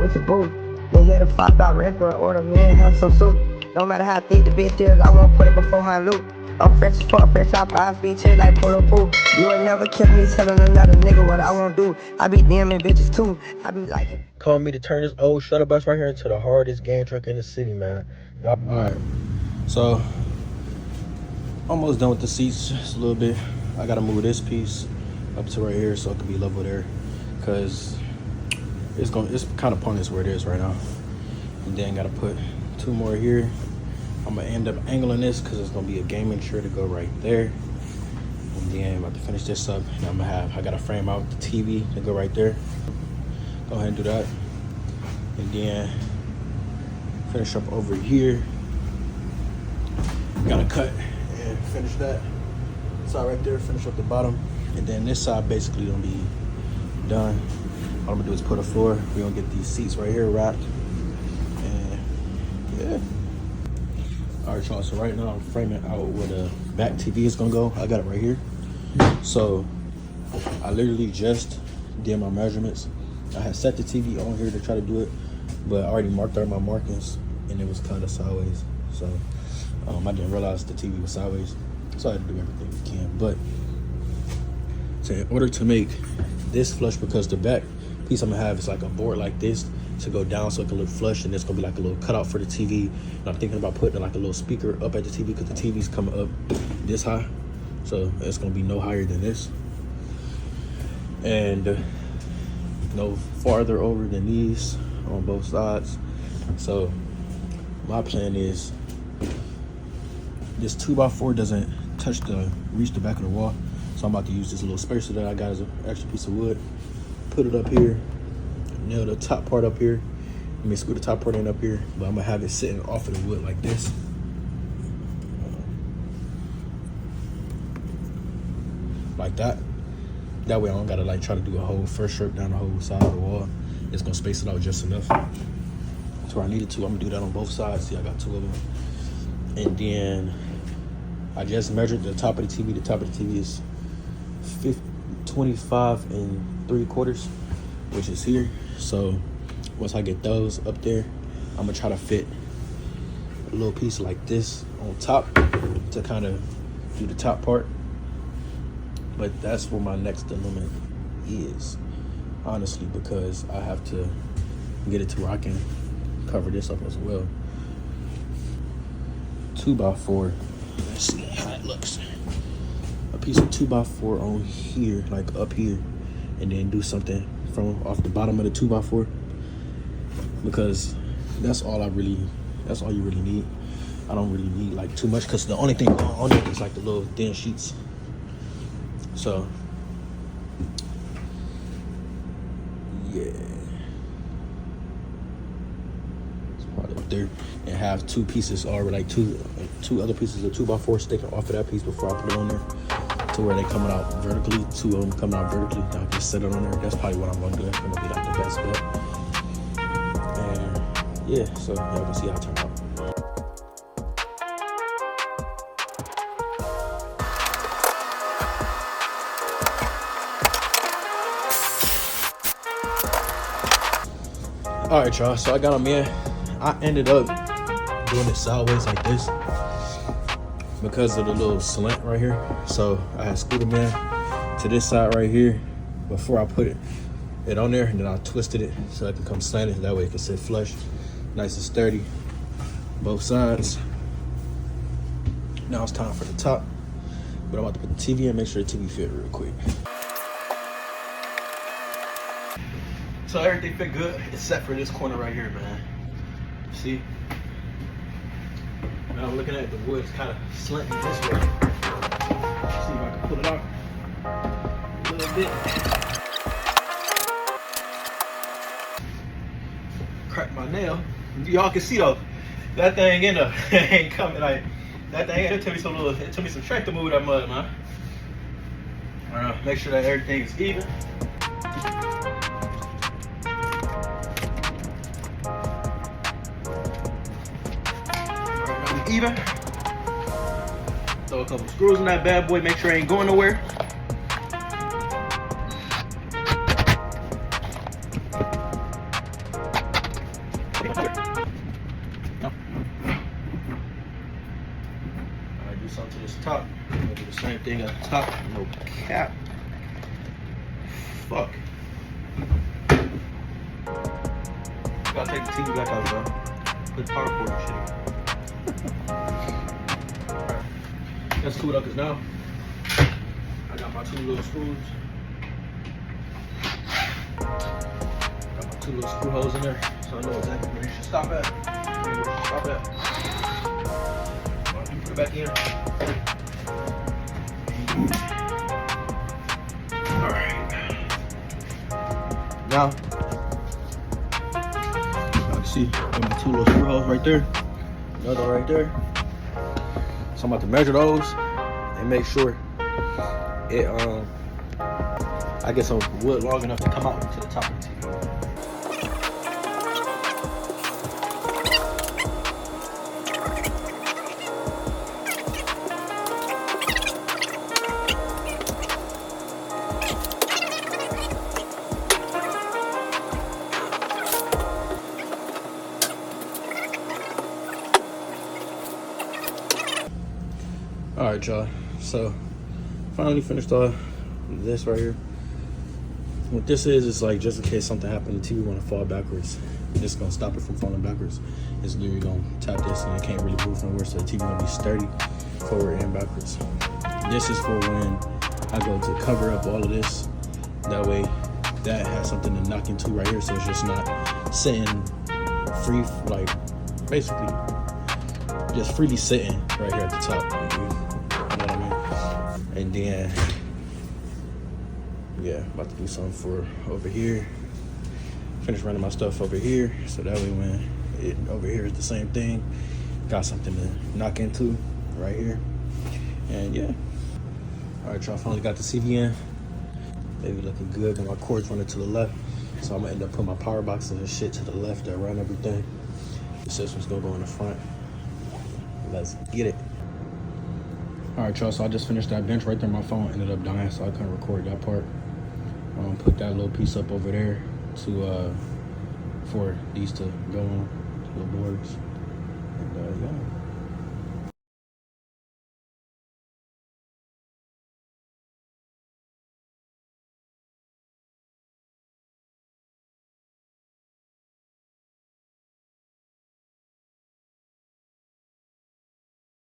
with the booth. Then hit a $5 restaurant order, man, have some soup. No matter how thick the bitch is, I won't put it before I loop. I'm fresh as fuck, fresh out my beat chill like polo pool. You would never catch me telling another nigga what I won't do. I be DMing bitches too. I be like, calling me to turn this old shuttle bus right here into the hardest game truck in the city, man. Alright, so almost done with the seats, just a little bit. I gotta move this piece up to right here so it can be level there, cause it's kind of pointless where it is right now. And then gotta put 2 more here. I'm gonna end up angling this because it's gonna be a gaming chair to go right there. And then I'm about to finish this up, and I gotta frame out the TV to go right there. Go ahead and do that, and then finish up over here. Gotta cut and finish that side right there, finish up the bottom, and then this side basically gonna be done. All I'm gonna do is put a floor. We're gonna get these seats right here wrapped, and yeah. All right, y'all, so right now I'm framing out where the back TV is gonna go. I got it right here. So I literally just did my measurements. I had set the TV on here to try to do it, but I already marked out my markings, and it was kind of sideways. So I didn't realize the TV was sideways, so I had to do everything we can. But so in order to make this flush, because the back piece I'm gonna have is like a board like this to go down so it can look flush, and it's gonna be like a little cutout for the TV. And I'm thinking about putting like a little speaker up at the TV because the TV's coming up this high, so it's gonna be no higher than this, and no farther over than these on both sides. So my plan is this 2x4 doesn't reach the back of the wall, so I'm about to use this little spacer that I got as an extra piece of wood, put it up here, nail the top part up here. Let me screw the top part in up here, but I'm gonna have it sitting off of the wood like this. Like that. That way I don't gotta like try to do a whole first strip down the whole side of the wall. It's gonna space it out just enough to where I needed to. I'm gonna do that on both sides. See, I got 2 of them. And then I just measured the top of the TV. The top of the TV is 25 3/4, which is here. So once I get those up there, I'm gonna try to fit a little piece like this on top to kind of do the top part. But that's where my next dilemma is, honestly, because I have to get it to where I can cover this up as well. 2x4, let's see how it looks. A piece of 2x4 on here, like up here, and then do something from off the bottom of the 2x4, because that's all you really need. I don't really need like too much, because the only thing on it is like the little thin sheets. So yeah, it's probably up there, and have 2 pieces, or like two other pieces of 2x4 sticking off of that piece before I put it on there, to where they coming out vertically. 2 of them coming out vertically. I can set it on there. That's probably what I'm gonna do. That's gonna be like the best bet. And yeah, so y'all can see how it turned out. All right, y'all, so I got them in. I ended up doing it sideways like this because of the little slant right here. So I had screwed them in to this side right here before I put it on there, and then I twisted it so it can come slanted. That way it can sit flush, nice and sturdy, both sides. Now it's time for the top, but I'm about to put the TV in, make sure the TV fit real quick. So everything fit good except for this corner right here, man. See? When I'm looking at it, the wood's kind of slanting this way. See if I can pull it out a little bit. Crack my nail. Y'all can see though, that thing in there ain't coming like that thing. It took me some strength to move that mud, man. Make sure that everything is even. Even. Throw a couple screws in that bad boy, make sure it ain't going nowhere. everything at the top. No cap. Fuck. Gotta take the TV back out, bro. Put the power cord and shit. Alright. Let's cool it up, cause now I got my 2 little screws. Got my 2 little screw holes in there, so I know exactly where you should stop at. Stop at. Let me put it back in. Alright. Now, you can see got my 2 little screw holes right there. Another right there. So I'm about to measure those and make sure it I get some wood long enough to come out to the top of the TV. Alright, y'all, so finally finished all this right here. What this is like just in case something happened to you want to fall backwards. It's gonna stop it from falling backwards. It's literally gonna tap this and it can't really move nowhere, so the TV gonna be sturdy forward and backwards. This is for when I go to cover up all of this. That way that has something to knock into right here, so it's just not sitting free, like basically just freely sitting right here at the top. You know what I mean? And then, yeah, about to do something for over here. Finish running my stuff over here, so that way when it over here is the same thing, got something to knock into right here. And yeah. All right, y'all, finally got the CV in. Baby looking good, but my cord's running to the left, so I'm gonna end up putting my power boxes and shit to the left that run everything. The system's gonna go in the front. Let's get it. All right, y'all, so I just finished that bench right there. My phone ended up dying, so I couldn't record that part. Put that little piece up over there to for these to go on to the boards. And yeah.